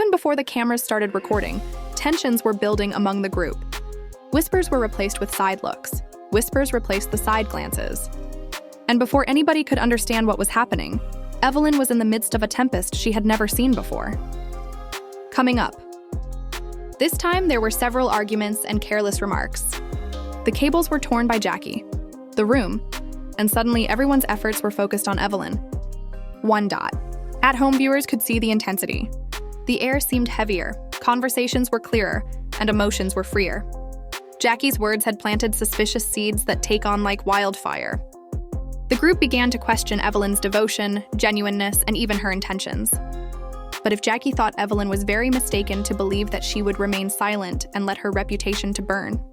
Even before the cameras started recording, tensions were building among the group. Whispers were replaced with side looks. Whispers replaced the side glances. And before anybody could understand what was happening, Evelyn was in the midst of a tempest she had never seen before. Coming up. This time, there were several arguments and careless remarks. The cables were torn by Jackie, the room, and suddenly everyone's efforts were focused on Evelyn. At-home viewers could see the intensity. The air seemed heavier, conversations were clearer, and emotions were freer. Jackie's words had planted suspicious seeds that take on like wildfire. The group began to question Evelyn's devotion, genuineness, and even her intentions. But if Jackie thought Evelyn was very mistaken to believe that she would remain silent and let her reputation to burn.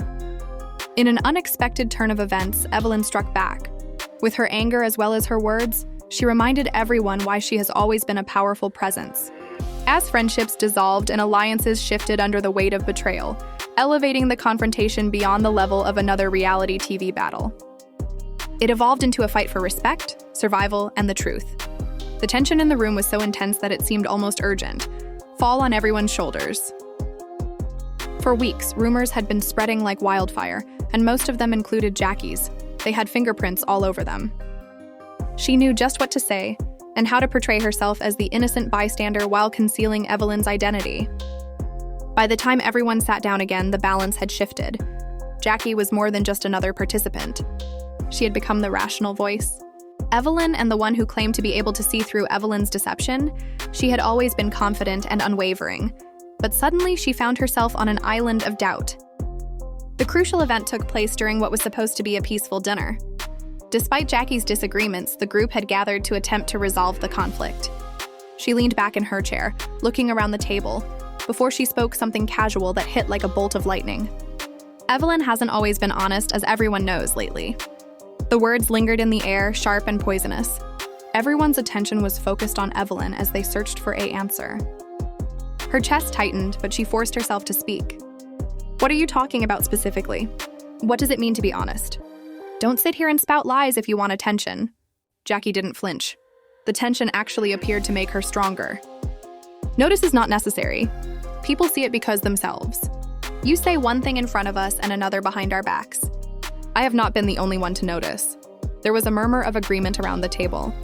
In an unexpected turn of events, Evelyn struck back. With her anger as well as her words, she reminded everyone why she has always been a powerful presence. As friendships dissolved and alliances shifted under the weight of betrayal, elevating the confrontation beyond the level of another reality TV battle. It evolved into a fight for respect, survival, and the truth. The tension in the room was so intense that it seemed almost urgent, fall on everyone's shoulders. For weeks, rumors had been spreading like wildfire, and most of them included Jackie's. They had fingerprints all over them. She knew just what to say, and how to portray herself as the innocent bystander while concealing Evelyn's identity. By the time everyone sat down again, the balance had shifted. Jackie was more than just another participant. She had become the rational voice. Evelyn, and the one who claimed to be able to see through Evelyn's deception, she had always been confident and unwavering. But suddenly, she found herself on an island of doubt. The crucial event took place during what was supposed to be a peaceful dinner. Despite Jackie's disagreements, the group had gathered to attempt to resolve the conflict. She leaned back in her chair, looking around the table, before she spoke something casual that hit like a bolt of lightning. Evelyn hasn't always been honest, as everyone knows lately. The words lingered in the air, sharp and poisonous. Everyone's attention was focused on Evelyn as they searched for an answer. Her chest tightened, but she forced herself to speak. What are you talking about specifically? What does it mean to be honest? Don't sit here and spout lies if you want attention. Jackie didn't flinch. The tension actually appeared to make her stronger. Notice is not necessary. People see it because themselves. You say one thing in front of us and another behind our backs. I have not been the only one to notice. There was a murmur of agreement around the table.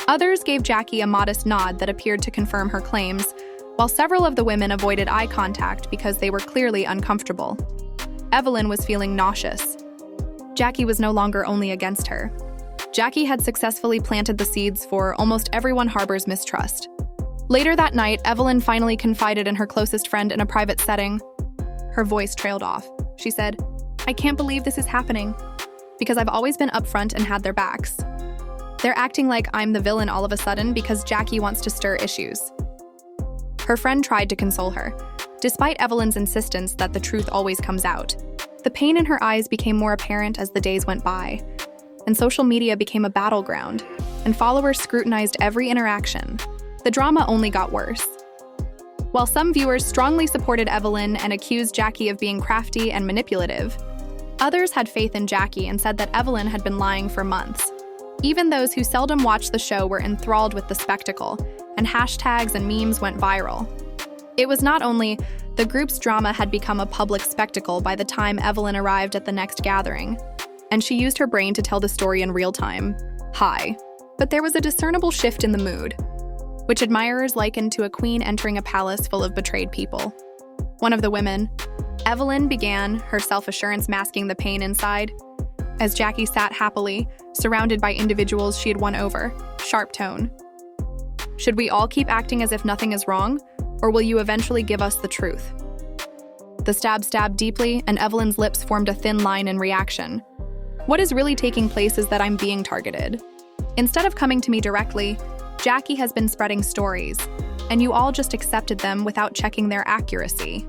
Others gave Jackie a modest nod that appeared to confirm her claims, while several of the women avoided eye contact because they were clearly uncomfortable. Evelyn was feeling nauseous. Jackie was no longer only against her. Jackie had successfully planted the seeds for almost everyone harbors mistrust. Later that night, Evelyn finally confided in her closest friend in a private setting. Her voice trailed off. She said, "I can't believe this is happening, because I've always been upfront and had their backs. They're acting like I'm the villain all of a sudden because Jackie wants to stir issues." Her friend tried to console her, despite Evelyn's insistence that the truth always comes out. The pain in her eyes became more apparent as the days went by, and social media became a battleground, and followers scrutinized every interaction. The drama only got worse. While some viewers strongly supported Evelyn and accused Jackie of being crafty and manipulative, others had faith in Jackie and said that Evelyn had been lying for months. Even those who seldom watched the show were enthralled with the spectacle, and hashtags and memes went viral. It was not only the group's drama had become a public spectacle by the time Evelyn arrived at the next gathering, and she used her brain to tell the story in real time. But there was a discernible shift in the mood, which admirers likened to a queen entering a palace full of betrayed people. One of the women, Evelyn, began, her self-assurance masking the pain inside. As Jackie sat happily, surrounded by individuals she had won over, sharp tone. "Should we all keep acting as if nothing is wrong, or will you eventually give us the truth?" The stab stabbed deeply, and Evelyn's lips formed a thin line in reaction. "What is really taking place is that I'm being targeted. Instead of coming to me directly, Jackie has been spreading stories, and you all just accepted them without checking their accuracy,"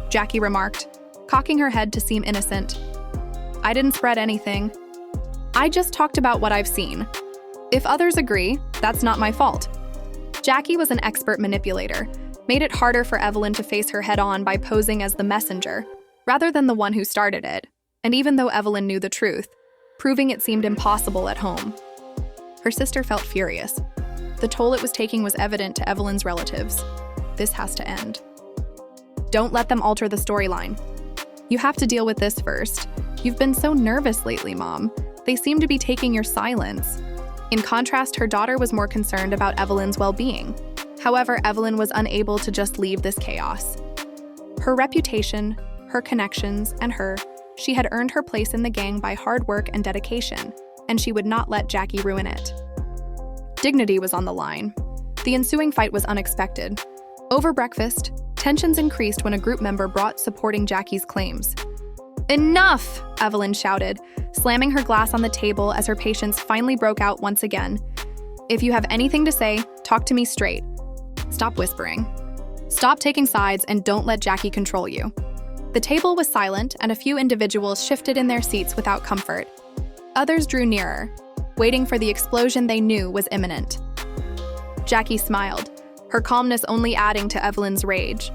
Jackie remarked, cocking her head to seem innocent. "I didn't spread anything. I just talked about what I've seen. If others agree, that's not my fault." Jackie was an expert manipulator, made it harder for Evelyn to face her head-on by posing as the messenger, rather than the one who started it. And even though Evelyn knew the truth, proving it seemed impossible at home. Her sister felt furious. The toll it was taking was evident to Evelyn's relatives. This has to end. Don't let them alter the storyline. You have to deal with this first. You've been so nervous lately, Mom. They seem to be taking your silence. In contrast, her daughter was more concerned about Evelyn's well-being. However, Evelyn was unable to just leave this chaos. Her reputation, her connections, and she had earned her place in the gang by hard work and dedication, and she would not let Jackie ruin it. Dignity was on the line. The ensuing fight was unexpected. Over breakfast, tensions increased when a group member brought supporting Jackie's claims. "Enough!" Evelyn shouted, slamming her glass on the table as her patience finally broke out once again. "If you have anything to say, talk to me straight. Stop whispering. Stop taking sides and don't let Jackie control you." The table was silent and a few individuals shifted in their seats without comfort. Others drew nearer, waiting for the explosion they knew was imminent. Jackie smiled, her calmness only adding to Evelyn's rage.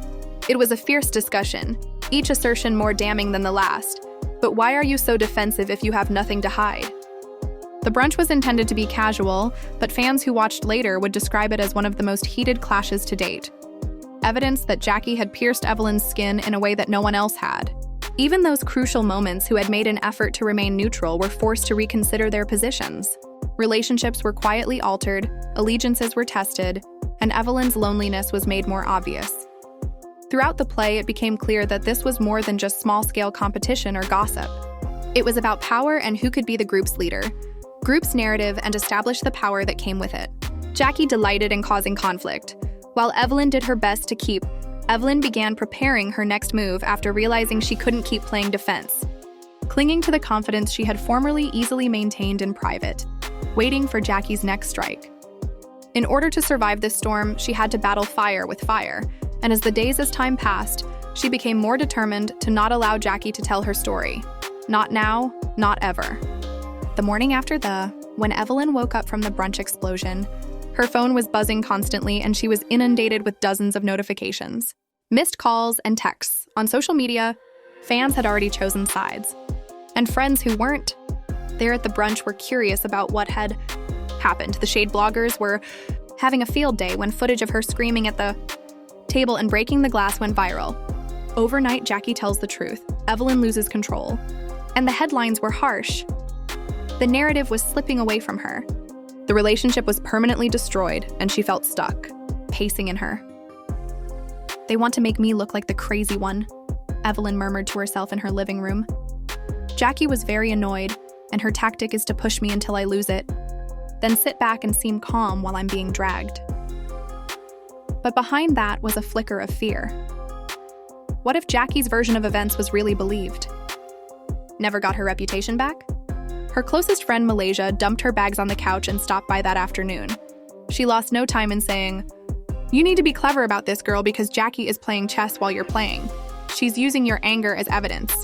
It was a fierce discussion, each assertion more damning than the last. But why are you so defensive if you have nothing to hide? The brunch was intended to be casual, but fans who watched later would describe it as one of the most heated clashes to date. Evidence that Jackie had pierced Evelyn's skin in a way that no one else had. Even those crucial moments who had made an effort to remain neutral were forced to reconsider their positions. Relationships were quietly altered, allegiances were tested, and Evelyn's loneliness was made more obvious. Throughout the play, it became clear that this was more than just small-scale competition or gossip. It was about power and who could be the group's leader, group's narrative, and establish the power that came with it. Jackie delighted in causing conflict. While Evelyn did her best to keep, Evelyn began preparing her next move after realizing she couldn't keep playing defense. Clinging to the confidence she had formerly easily maintained in private, waiting for Jackie's next strike. In order to survive this storm, she had to battle fire with fire, and as time passed, she became more determined to not allow Jackie to tell her story. Not now, not ever. The morning after when Evelyn woke up from the brunch explosion, her phone was buzzing constantly and she was inundated with dozens of notifications. Missed calls and texts. On social media, fans had already chosen sides. And friends who weren't there at the brunch were curious about what had happened. The shade bloggers were having a field day when footage of her screaming at the table and breaking the glass went viral. Overnight, Jackie tells the truth. Evelyn loses control. And the headlines were harsh. The narrative was slipping away from her. The relationship was permanently destroyed, and she felt stuck, pacing in her. "They want to make me look like the crazy one," Evelyn murmured to herself in her living room. Jackie was very annoyed, and her tactic is to push me until I lose it, then sit back and seem calm while I'm being dragged. But behind that was a flicker of fear. What if Jackie's version of events was really believed? Never got her reputation back? Her closest friend, Malaysia, dumped her bags on the couch and stopped by that afternoon. She lost no time in saying, "You need to be clever about this, girl, because Jackie is playing chess while you're playing. She's using your anger as evidence.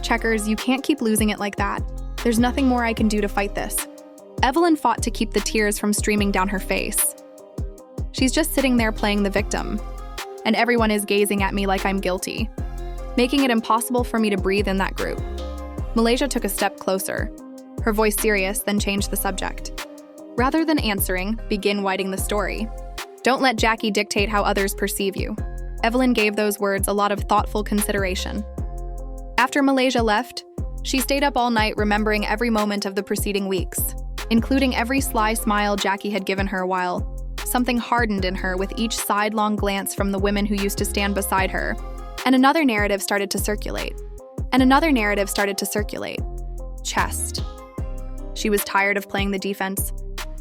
Checkers, you can't keep losing it like that. There's nothing more I can do to fight this." Evelyn fought to keep the tears from streaming down her face. She's just sitting there playing the victim, and everyone is gazing at me like I'm guilty, making it impossible for me to breathe in that group. Malaysia took a step closer, her voice serious, then changed the subject. Rather than answering, begin writing the story. "Don't let Jackie dictate how others perceive you." Evelyn gave those words a lot of thoughtful consideration. After Malaysia left, she stayed up all night remembering every moment of the preceding weeks, including every sly smile Jackie had given her while something hardened in her with each sidelong glance from the women who used to stand beside her. And another narrative started to circulate. Chest. She was tired of playing the defense.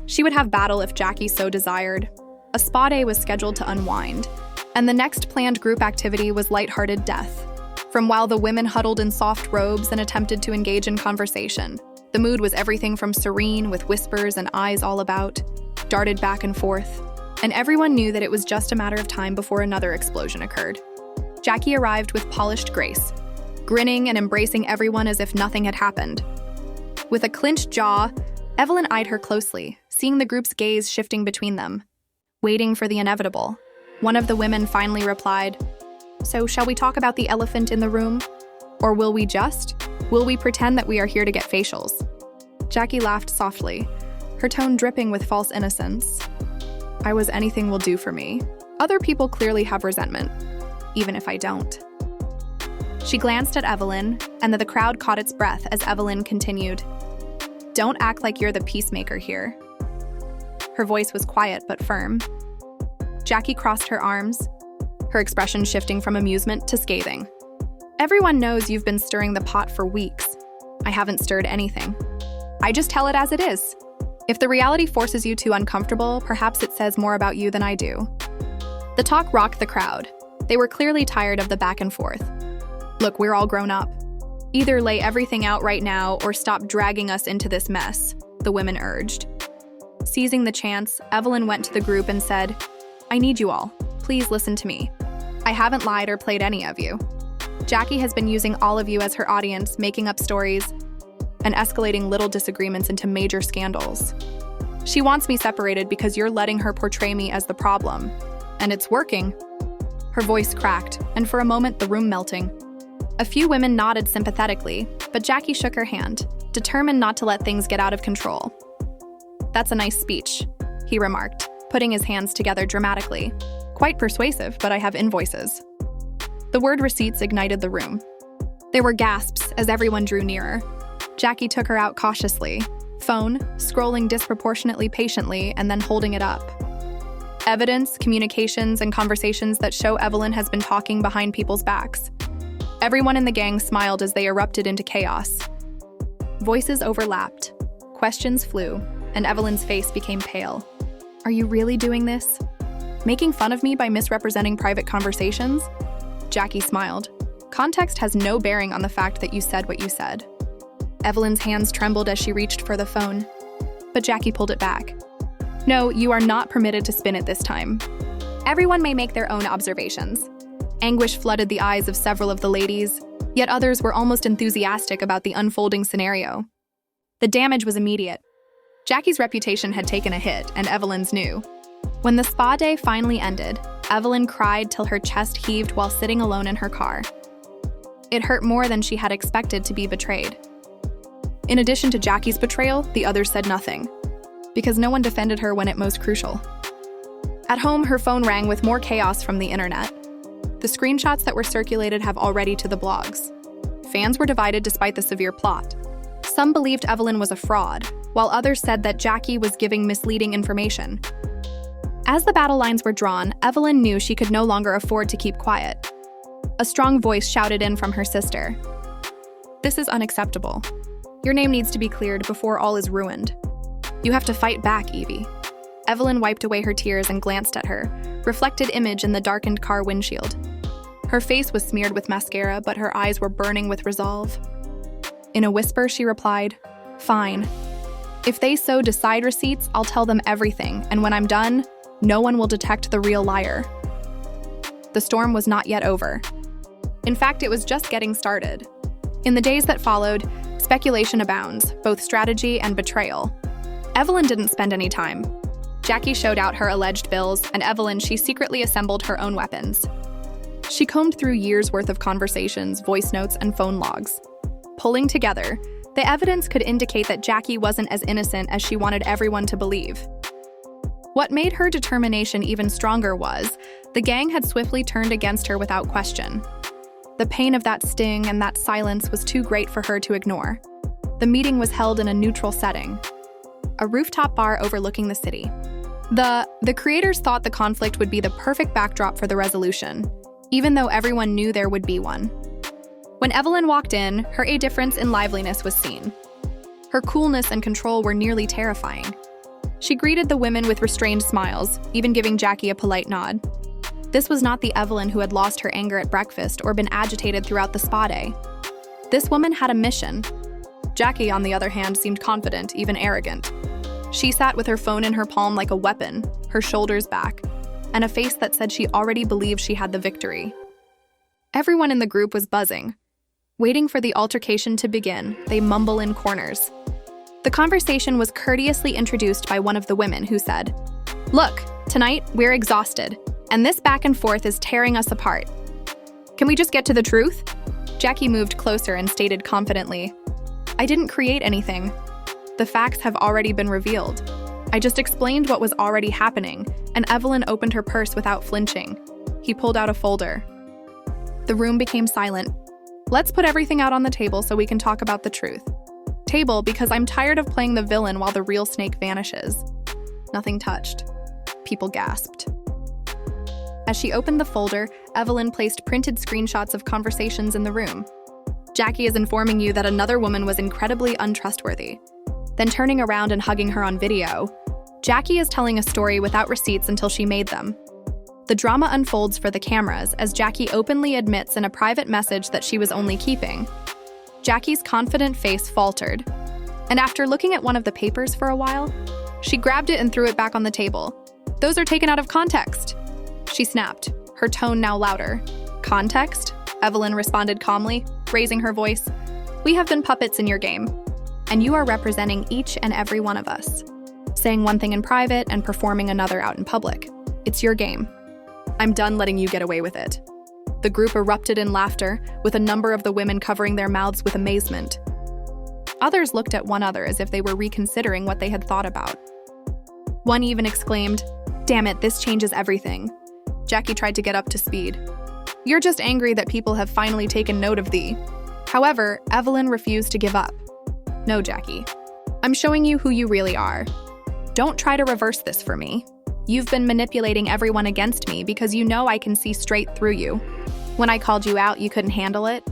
She would have battle if Jackie so desired. A spa day was scheduled to unwind, and the next planned group activity was lighthearted death. From while the women huddled in soft robes and attempted to engage in conversation, the mood was everything from serene, with whispers and eyes all about, darted back and forth, and everyone knew that it was just a matter of time before another explosion occurred. Jackie arrived with polished grace, grinning and embracing everyone as if nothing had happened. With a clenched jaw, Evelyn eyed her closely, seeing the group's gaze shifting between them. Waiting for the inevitable, one of the women finally replied, "So shall we talk about the elephant in the room? Or will we pretend that we are here to get facials?" Jackie laughed softly, her tone dripping with false innocence. "I was anything will do for me." Other people clearly have resentment, even if I don't. She glanced at Evelyn, and the crowd caught its breath as Evelyn continued. Don't act like you're the peacemaker here. Her voice was quiet but firm. Jackie crossed her arms, her expression shifting from amusement to scathing. Everyone knows you've been stirring the pot for weeks. I haven't stirred anything. I just tell it as it is. If the reality forces you too uncomfortable, perhaps it says more about you than I do. The talk rocked the crowd. They were clearly tired of the back and forth. Look, we're all grown up. Either lay everything out right now or stop dragging us into this mess, the women urged. Seizing the chance, Evelyn went to the group and said, I need you all. Please listen to me. I haven't lied or played any of you. Jackie has been using all of you as her audience, making up stories and escalating little disagreements into major scandals. She wants me separated because you're letting her portray me as the problem. And it's working. Her voice cracked, and for a moment the room melting. A few women nodded sympathetically, but Jackie shook her hand, determined not to let things get out of control. That's a nice speech, he remarked, putting his hands together dramatically. Quite persuasive, but I have invoices. The word receipts ignited the room. There were gasps as everyone drew nearer. Jackie took her out cautiously, phone, scrolling disproportionately patiently, and then holding it up. Evidence, communications, and conversations that show Evelyn has been talking behind people's backs. Everyone in the gang smiled as they erupted into chaos. Voices overlapped, questions flew, and Evelyn's face became pale. Are you really doing this? Making fun of me by misrepresenting private conversations? Jackie smiled. Context has no bearing on the fact that you said what you said. Evelyn's hands trembled as she reached for the phone, but Jackie pulled it back. No, you are not permitted to spin it this time. Everyone may make their own observations. Anguish flooded the eyes of several of the ladies, yet others were almost enthusiastic about the unfolding scenario. The damage was immediate. Jackie's reputation had taken a hit, and Evelyn's knew. When the spa day finally ended, Evelyn cried till her chest heaved while sitting alone in her car. It hurt more than she had expected to be betrayed. In addition to Jackie's betrayal, the others said nothing, because no one defended her when it most crucial. At home, her phone rang with more chaos from the internet. The screenshots that were circulated have already to the blogs. Fans were divided despite the severe plot. Some believed Evelyn was a fraud, while others said that Jackie was giving misleading information. As the battle lines were drawn, Evelyn knew she could no longer afford to keep quiet. A strong voice shouted in from her sister. This is unacceptable. Your name needs to be cleared before all is ruined. You have to fight back, Evie. Evelyn wiped away her tears and glanced at her, reflected image in the darkened car windshield. Her face was smeared with mascara, but her eyes were burning with resolve. In a whisper, she replied, Fine. If they so decide receipts, I'll tell them everything, and when I'm done, no one will detect the real liar. The storm was not yet over. In fact, it was just getting started. In the days that followed, speculation abounds, both strategy and betrayal. Evelyn didn't spend any time. Jackie showed out her alleged bills, and Evelyn, she secretly assembled her own weapons. She combed through years' worth of conversations, voice notes, and phone logs. Pulling together, the evidence could indicate that Jackie wasn't as innocent as she wanted everyone to believe. What made her determination even stronger was, the gang had swiftly turned against her without question. The pain of that sting and that silence was too great for her to ignore. The meeting was held in a neutral setting, a rooftop bar overlooking the city. The creators thought the conflict would be the perfect backdrop for the resolution, even though everyone knew there would be one. When Evelyn walked in, her difference in liveliness was seen. Her coolness and control were nearly terrifying. She greeted the women with restrained smiles, even giving Jackie a polite nod. This was not the Evelyn who had lost her anger at breakfast or been agitated throughout the spa day. This woman had a mission. Jackie, on the other hand, seemed confident, even arrogant. She sat with her phone in her palm like a weapon, her shoulders back, and a face that said she already believed she had the victory. Everyone in the group was buzzing. Waiting for the altercation to begin, they mumble in corners. The conversation was courteously introduced by one of the women who said, Look, tonight we're exhausted, and this back and forth is tearing us apart. Can we just get to the truth? Jackie moved closer and stated confidently, I didn't create anything. The facts have already been revealed. I just explained what was already happening, and Evelyn opened her purse without flinching. He pulled out a folder. The room became silent. Let's put everything out on the table so we can talk about the truth. Table, because I'm tired of playing the villain while the real snake vanishes. Nothing touched. People gasped. As she opened the folder, Evelyn placed printed screenshots of conversations in the room. Jackie is informing you that another woman was incredibly untrustworthy. Then turning around and hugging her on video, Jackie is telling a story without receipts until she made them. The drama unfolds for the cameras as Jackie openly admits in a private message that she was only keeping. Jackie's confident face faltered, and after looking at one of the papers for a while, she grabbed it and threw it back on the table. "Those are taken out of context," she snapped, her tone now louder. "Context?" Evelyn responded calmly, raising her voice. "We have been puppets in your game, and you are representing each and every one of us, saying one thing in private and performing another out in public. It's your game. I'm done letting you get away with it." The group erupted in laughter, with a number of the women covering their mouths with amazement. Others looked at one another as if they were reconsidering what they had thought about. One even exclaimed, "Damn it, this changes everything." Jackie tried to get up to speed. "You're just angry that people have finally taken note of thee." However, Evelyn refused to give up. "No, Jackie. I'm showing you who you really are. Don't try to reverse this for me. You've been manipulating everyone against me because you know I can see straight through you. When I called you out, you couldn't handle it.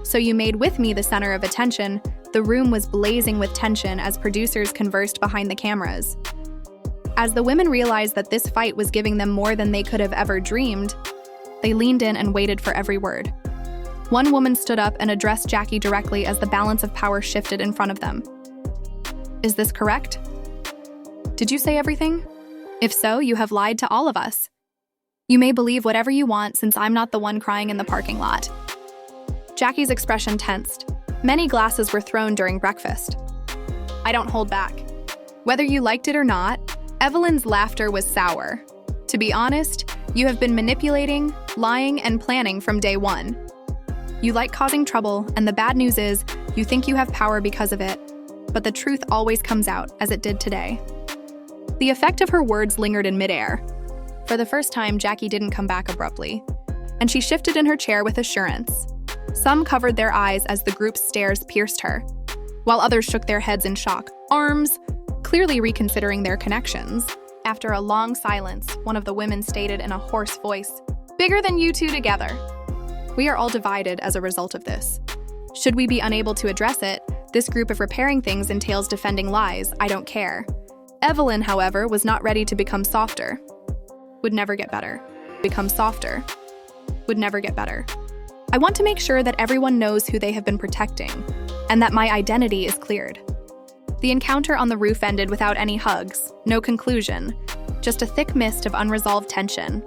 So you made with me the center of attention." The room was blazing with tension as producers conversed behind the cameras. As the women realized that this fight was giving them more than they could have ever dreamed, they leaned in and waited for every word. One woman stood up and addressed Jackie directly as the balance of power shifted in front of them. "Is this correct? Did you say everything? If so, you have lied to all of us. You may believe whatever you want since I'm not the one crying in the parking lot." Jackie's expression tensed. Many glasses were thrown during breakfast. "I don't hold back. Whether you liked it or not," Evelyn's laughter was sour. "To be honest, you have been manipulating, lying, and planning from day one. You like causing trouble, and the bad news is you think you have power because of it, but the truth always comes out, as it did today." The effect of her words lingered in midair. For the first time, Jackie didn't come back abruptly, and she shifted in her chair with assurance. Some covered their eyes as the group's stares pierced her, while others shook their heads in shock, arms, clearly reconsidering their connections. After a long silence, one of the women stated in a hoarse voice, "Bigger than you two together. We are all divided as a result of this. Should we be unable to address it, this group of repairing things entails defending lies. I don't care." Evelyn, however, was not ready to become softer. Would never get better. Become softer. Would never get better. "I want to make sure that everyone knows who they have been protecting, and that my identity is cleared." The encounter on the roof ended without any hugs, no conclusion, just a thick mist of unresolved tension.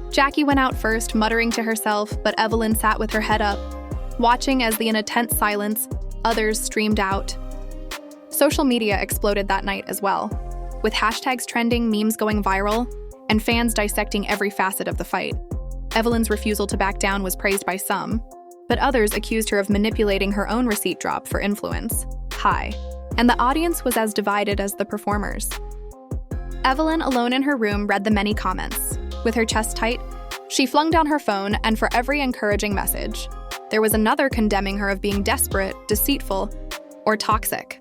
Jackie went out first, muttering to herself, but Evelyn sat with her head up, watching as in a tense silence, others streamed out. Social media exploded that night as well, with hashtags trending, memes going viral, and fans dissecting every facet of the fight. Evelyn's refusal to back down was praised by some, but others accused her of manipulating her own receipt drop for influence. And the audience was as divided as the performers. Evelyn, alone in her room, read the many comments. With her chest tight, she flung down her phone, and for every encouraging message, there was another condemning her of being desperate, deceitful, or toxic.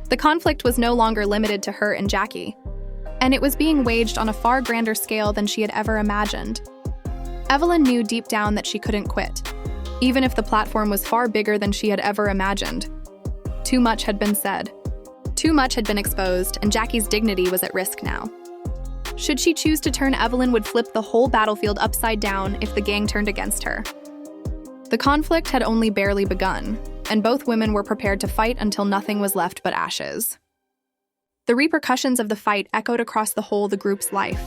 The conflict was no longer limited to her and Jackie, and it was being waged on a far grander scale than she had ever imagined. Evelyn knew deep down that she couldn't quit, even if the platform was far bigger than she had ever imagined. Too much had been said. Too much had been exposed, and Jackie's dignity was at risk now. Should she choose to turn, Evelyn would flip the whole battlefield upside down if the gang turned against her. The conflict had only barely begun, and both women were prepared to fight until nothing was left but ashes. The repercussions of the fight echoed across the group's life.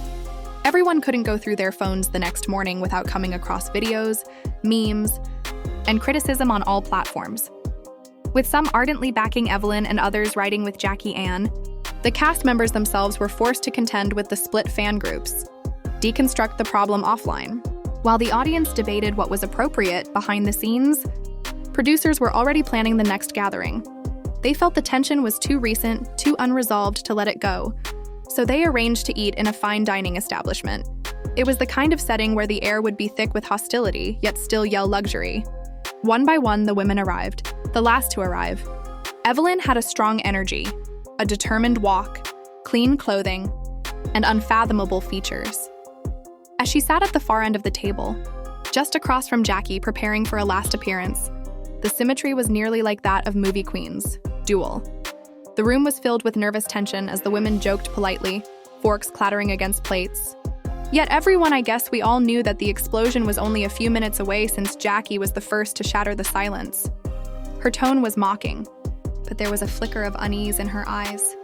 Everyone couldn't go through their phones the next morning without coming across videos, memes, and criticism on all platforms. With some ardently backing Evelyn and others riding with Jackie Ann, the cast members themselves were forced to contend with the split fan groups, deconstruct the problem offline. While the audience debated what was appropriate behind the scenes, producers were already planning the next gathering. They felt the tension was too recent, too unresolved to let it go, so they arranged to eat in a fine dining establishment. It was the kind of setting where the air would be thick with hostility, yet still yell luxury. One by one, the women arrived, the last to arrive. Evelyn had a strong energy, a determined walk, clean clothing, and unfathomable features. As she sat at the far end of the table, just across from Jackie preparing for a last appearance, the symmetry was nearly like that of movie queens, Duel. The room was filled with nervous tension as the women joked politely, forks clattering against plates. Yet everyone, I guess we all knew that the explosion was only a few minutes away since Jackie was the first to shatter the silence. Her tone was mocking, but there was a flicker of unease in her eyes.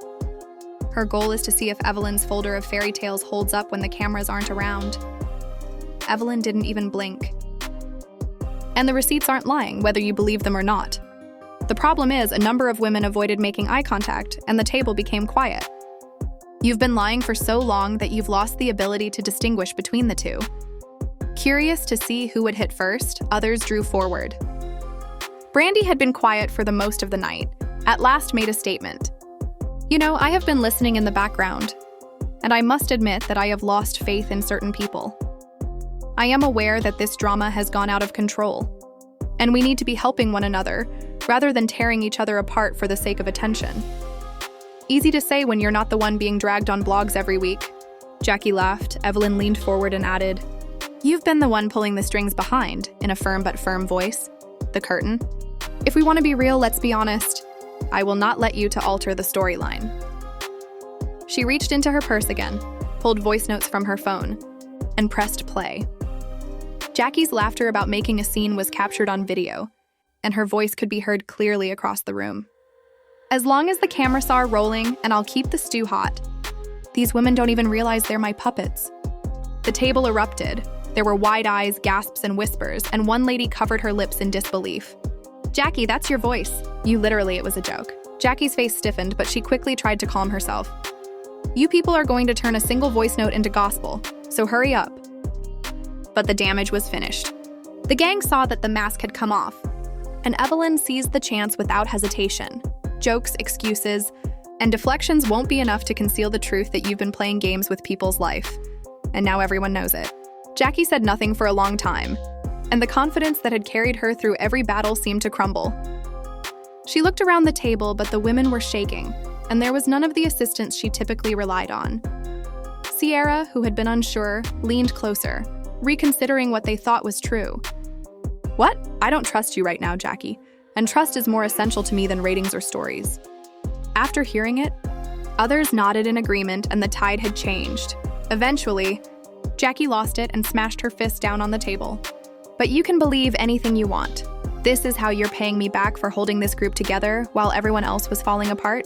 Her goal is to see if Evelyn's folder of fairy tales holds up when the cameras aren't around. Evelyn didn't even blink. And the receipts aren't lying, whether you believe them or not. The problem is, a number of women avoided making eye contact, and the table became quiet. You've been lying for so long that you've lost the ability to distinguish between the two. Curious to see who would hit first, others drew forward. Brandy had been quiet for the most of the night, at last made a statement. You know, I have been listening in the background, and I must admit that I have lost faith in certain people. I am aware that this drama has gone out of control, and we need to be helping one another rather than tearing each other apart for the sake of attention. Easy to say when you're not the one being dragged on blogs every week. Jackie laughed. Evelyn leaned forward and added, "You've been the one pulling the strings behind," in a firm but firm voice. The curtain. If we want to be real, let's be honest. I will not let you to alter the storyline. She reached into her purse again, pulled voice notes from her phone, and pressed play. Jackie's laughter about making a scene was captured on video, and her voice could be heard clearly across the room. As long as the cameras are rolling, and I'll keep the stew hot. These women don't even realize they're my puppets. The table erupted. There were wide eyes, gasps, and whispers, and one lady covered her lips in disbelief. "Jackie, that's your voice." It was a joke. Jackie's face stiffened, but she quickly tried to calm herself. "You people are going to turn a single voice note into gospel, so hurry up." But the damage was finished. The gang saw that the mask had come off, and Evelyn seized the chance without hesitation. Jokes, excuses, and deflections won't be enough to conceal the truth that you've been playing games with people's life. And now everyone knows it. Jackie said nothing for a long time, and the confidence that had carried her through every battle seemed to crumble. She looked around the table, but the women were shaking, and there was none of the assistance she typically relied on. Sierra, who had been unsure, leaned closer, reconsidering what they thought was true. "What? I don't trust you right now, Jackie, and trust is more essential to me than ratings or stories." After hearing it, others nodded in agreement, and the tide had changed. Eventually, Jackie lost it and smashed her fist down on the table. "But you can believe anything you want. This is how you're paying me back for holding this group together while everyone else was falling apart?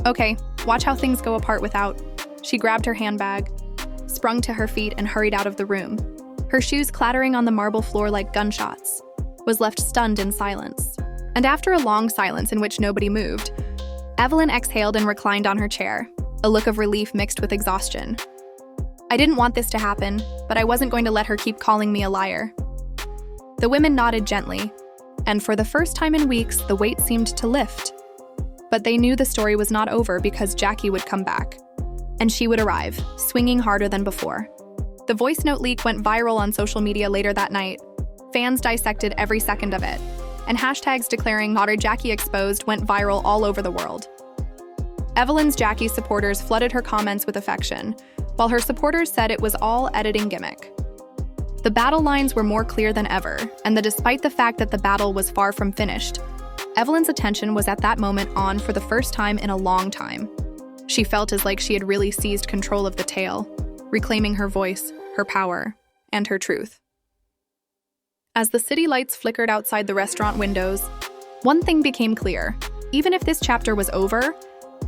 Okay, watch how things go apart without." She grabbed her handbag, sprung to her feet, and hurried out of the room. Her shoes clattering on the marble floor like gunshots, was left stunned in silence. And after a long silence in which nobody moved, Evelyn exhaled and reclined on her chair, a look of relief mixed with exhaustion. "I didn't want this to happen, but I wasn't going to let her keep calling me a liar." The women nodded gently, and for the first time in weeks, the weight seemed to lift. But they knew the story was not over because Jackie would come back, and she would arrive, swinging harder than before. The voice note leak went viral on social media later that night. Fans dissected every second of it, and hashtags declaring "Not Jackie exposed" went viral all over the world. Evelyn's Jackie supporters flooded her comments with affection, while her supporters said it was all editing gimmick. The battle lines were more clear than ever, and despite the fact that the battle was far from finished, Evelyn's attention was at that moment on for the first time in a long time. She felt as like she had really seized control of the tale, reclaiming her voice, her power, and her truth. As the city lights flickered outside the restaurant windows, one thing became clear. Even if this chapter was over,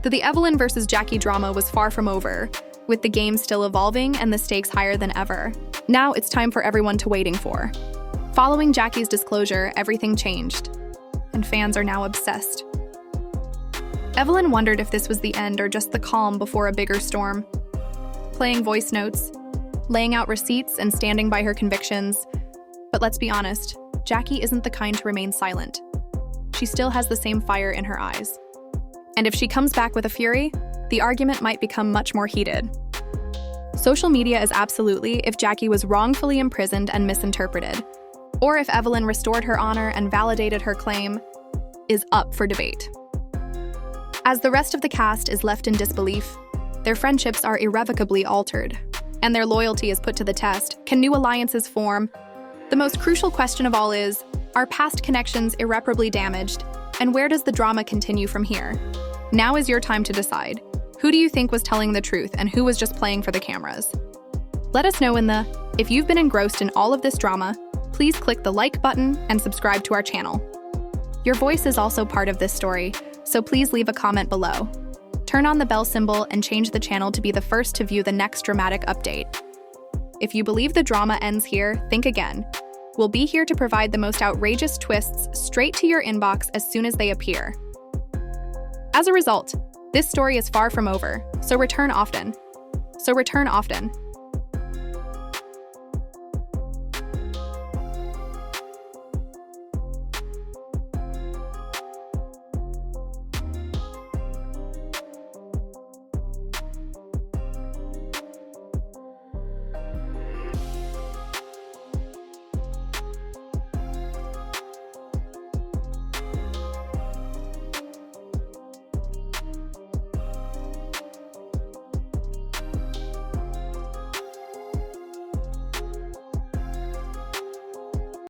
the Evelyn versus Jackie drama was far from over, with the game still evolving and the stakes higher than ever. Now it's time for everyone to waiting for. Following Jackie's disclosure, everything changed, and fans are now obsessed. Evelyn wondered if this was the end or just the calm before a bigger storm. Playing voice notes, laying out receipts, and standing by her convictions. But let's be honest, Jackie isn't the kind to remain silent. She still has the same fire in her eyes. And if she comes back with a fury, the argument might become much more heated. Social media is absolutely if Jackie was wrongfully imprisoned and misinterpreted, or if Evelyn restored her honor and validated her claim, is up for debate. As the rest of the cast is left in disbelief, their friendships are irrevocably altered, and their loyalty is put to the test. Can new alliances form? The most crucial question of all is, are past connections irreparably damaged, and where does the drama continue from here? Now is your time to decide. Who do you think was telling the truth and who was just playing for the cameras? Let us know in the, if you've been engrossed in all of this drama, please click the like button and subscribe to our channel. Your voice is also part of this story, so please leave a comment below. Turn on the bell symbol and change the channel to be the first to view the next dramatic update. If you believe the drama ends here, think again. We'll be here to provide the most outrageous twists straight to your inbox as soon as they appear. As a result, this story is far from over, so return often.